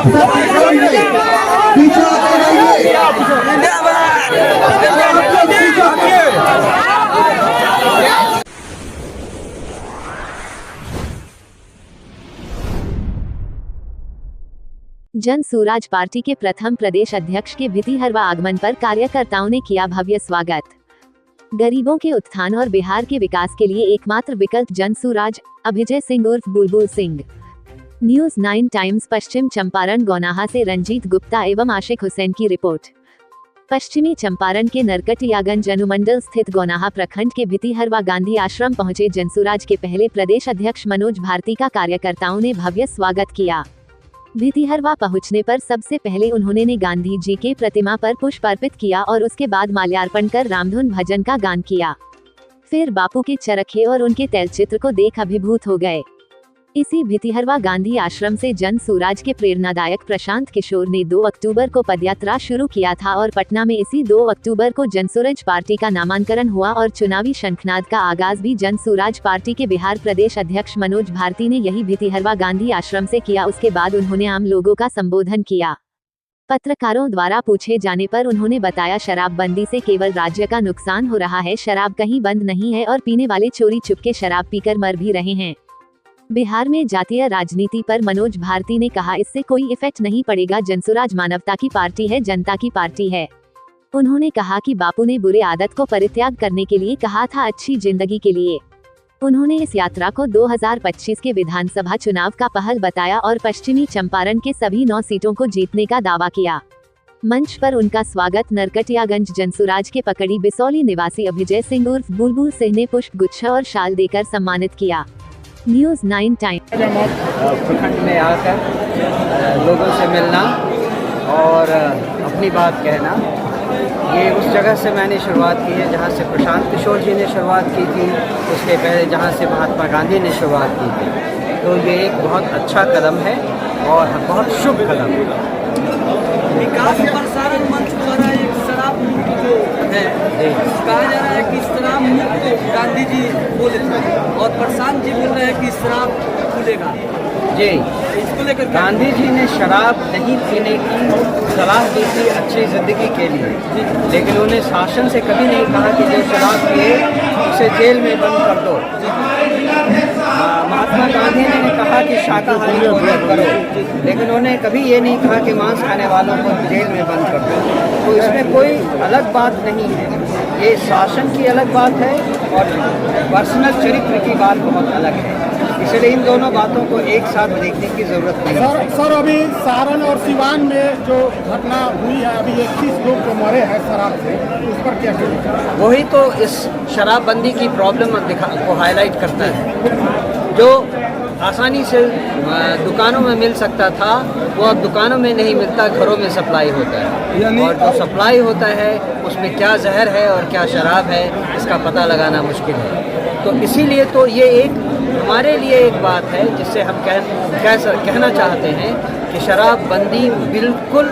Jan Suraaj party के प्रथम प्रदेश अध्यक्ष के भितिहरवा आगमन पर कार्यकर्ताओं ने किया भव्य स्वागत। गरीबों के उत्थान और बिहार के विकास के लिए एकमात्र विकल्प जन सुराज। अभिजय सिंह उर्फ बुलबुल सिंह। न्यूज़ 9 टाइम्स पश्चिम चंपारण गौनाहा से रंजीत गुप्ता एवं आशिक हुसैन की रिपोर्ट। पश्चिमी चंपारण के नरकटियागंज अनुमंडल स्थित गौनाहा प्रखंड के भितिहरवा गांधी आश्रम पहुंचे जनसुराज के पहले प्रदेश अध्यक्ष मनोज भारती का कार्यकर्ताओं ने भव्य स्वागत किया। भितिहरवा पहुंचने पर सबसे पहले उन्होंने गांधी जी के प्रतिमा पर पुष्प अर्पित किया और उसके बाद माल्यार्पण कर रामधुन भजन का गान किया। फिर बापू के चरखे और उनके तैलचित्र को देख अभिभूत हो गए। इसी भितिहरवा गांधी आश्रम से जन सुराज के प्रेरणादायक प्रशांत किशोर ने 2 अक्टूबर को पदयात्रा शुरू किया था और पटना में इसी 2 अक्टूबर को जनसुराज पार्टी का नामांकन हुआ और चुनावी शंखनाद का आगाज भी जन सुराज पार्टी के बिहार प्रदेश अध्यक्ष मनोज भारती ने यही भितिहरवा गांधी आश्रम से किया। उसके बाद उन्होंने आम लोगों का संबोधन किया। पत्रकारों द्वारा पूछे जाने पर उन्होंने बताया, शराबबंदी से केवल राज्य का नुकसान हो रहा है, शराब कहीं बंद नहीं है और पीने वाले चोरी चुपके शराब पीकर मर भी रहे हैं। बिहार में जातीय राजनीति पर मनोज भारती ने कहा, इससे कोई इफेक्ट नहीं पड़ेगा। जनसुराज मानवता की पार्टी है, जनता की पार्टी है। उन्होंने कहा कि बापू ने बुरे आदत को परित्याग करने के लिए कहा था, अच्छी जिंदगी के लिए। उन्होंने इस यात्रा को 2025 के विधानसभा चुनाव का पहल बताया और पश्चिमी चंपारण के सभी 9 सीटों को जीतने का दावा किया। मंच पर उनका स्वागत नरकटियागंज जनसुराज के पकड़ी बिसौली निवासी अभिजय सिंह उर्फ बुलबुल सिंह ने पुष्प गुच्छा और शाल देकर सम्मानित किया। न्यूज़ 9 टाइम प्रखंड में आकर लोगों से मिलना और अपनी बात कहना, ये उस जगह से मैंने शुरुआत की है जहाँ से प्रशांत किशोर जी ने शुरुआत की थी, उसके पहले जहाँ से महात्मा गांधी ने शुरुआत की थी। तो ये एक बहुत अच्छा कदम है और बहुत शुभ कदम है। विकास प्रसारण मंच द्वारा एक शराब मुक्त जो है, कहा जा रहा है कि शराब मुक्त गांधी जी बोले थे और प्रशांत जी बोल रहे हैं कि शराब खुलेगा। जी, इसको लेकर गांधी जी ने शराब नहीं पीने की सलाह दी थी अच्छी जिंदगी के लिए, लेकिन उन्हें शासन से कभी नहीं कहा कि जो शराब पिए उसे जेल में बंद कर दो। महात्मा गांधी ने कहा कि शाकाहारी भोजन करो, लेकिन उन्हें कभी ये नहीं कहा कि मांस खाने वालों को जेल में बंद कर दो। तो इसमें कोई अलग बात नहीं है, ये शासन की अलग बात है और पर्सनल चरित्र की बात बहुत अलग है। इसलिए इन दोनों बातों को एक साथ देखने की जरूरत नहीं है। सर अभी सारण और सिवान में जो घटना हुई है, अभी 31 लोग जो मरे हैं शराब से, उस पर क्या कहें? वही तो इस शराबबंदी की प्रॉब्लम को हाईलाइट करता है। जो आसानी से दुकानों में मिल सकता था वो अब दुकानों में नहीं मिलता, घरों में सप्लाई होता है। और जो सप्लाई होता है उसमें क्या जहर है और क्या शराब है, इसका पता लगाना मुश्किल है। तो इसीलिए तो ये एक हमारे लिए एक बात है जिससे हम कहना चाहते हैं कि शराबबंदी बिल्कुल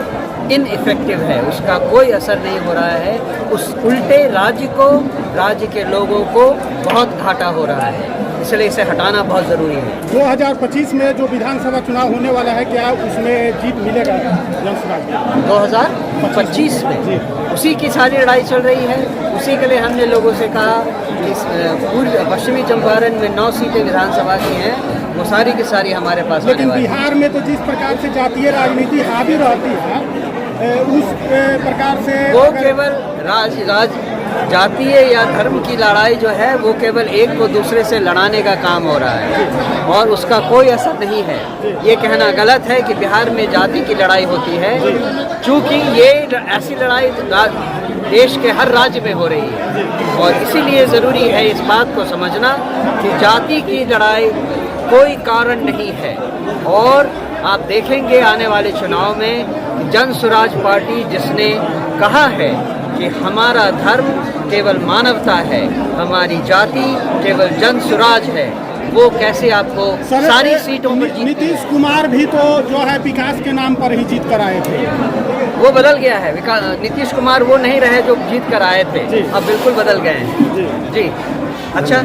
इनइफेक्टिव है, उसका कोई असर नहीं हो रहा है। उस उल्टे राज्य के लोगों को बहुत घाटा हो रहा है, इसलिए इसे हटाना बहुत ज़रूरी है। 2025 में जो विधानसभा चुनाव होने वाला है, क्या उसमें जीत मिलेगा जनसुराज? 2025 में उसी की सारी लड़ाई चल रही है। उसी के लिए हमने लोगों से कहा कि पूर्व पश्चिमी चंपारण में 9 सीटें विधानसभा की हैं, वो सारी की सारी हमारे पास। लेकिन बिहार में तो जिस प्रकार से जातीय राजनीति हावी रहती है, उस प्रकार से वो केवल जातीय या धर्म की लड़ाई जो है वो केवल एक को दूसरे से लड़ाने का काम हो रहा है और उसका कोई असर नहीं है। ये कहना गलत है कि बिहार में जाति की लड़ाई होती है, क्योंकि ये ऐसी लड़ाई देश के हर राज्य में हो रही है और इसीलिए ज़रूरी है इस बात को समझना कि जाति की लड़ाई कोई कारण नहीं है। और आप देखेंगे आने वाले चुनाव में जन सुराज पार्टी जिसने कहा है कि हमारा धर्म केवल मानवता है, हमारी जाति केवल जन सुराज है, वो कैसे आपको सारी सीटों पर नीतीश कुमार भी तो जो है विकास के नाम पर ही जीत कर आए थे, वो बदल गया है। नीतीश कुमार वो नहीं रहे जो जीत कर आए थे, अब बिल्कुल बदल गए हैं। जी अच्छा।